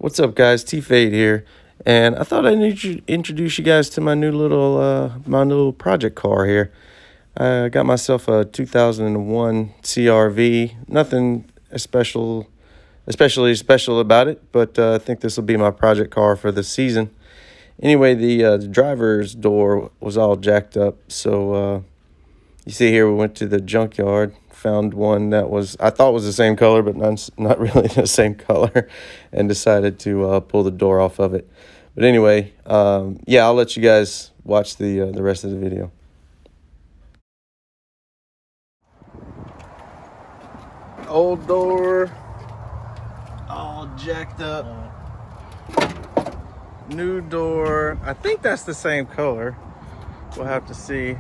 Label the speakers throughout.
Speaker 1: What's up, guys? T-Fade here, and I thought I'd introduce you guys to my new little project car here. I got myself a 2001 CRV. Nothing especially special about it, but I think this will be my project car for the season. Anyway, the driver's door was all jacked up, so you see here we went to the junkyard, found one that I thought was the same color, but not really the same color, and decided to pull the door off of it. But anyway, yeah, I'll let you guys watch the rest of the video. Old door, all jacked up. New door, I think that's the same color. We'll have to see.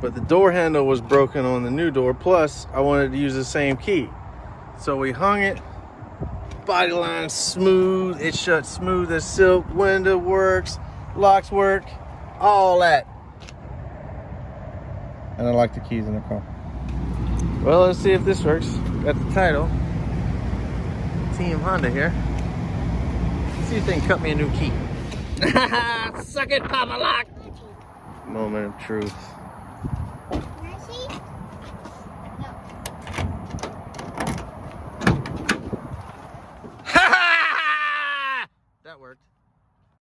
Speaker 1: But the door handle was broken on the new door. Plus, I wanted to use the same key. So we hung it. Body line smooth. It shuts smooth as silk. Window works. Locks work. All that. And I like the keys in the car. Well, let's see if this works. Got the title. Team Honda here. Let's see if they can cut me a new key. Suck it, Papa Lock. Moment of truth.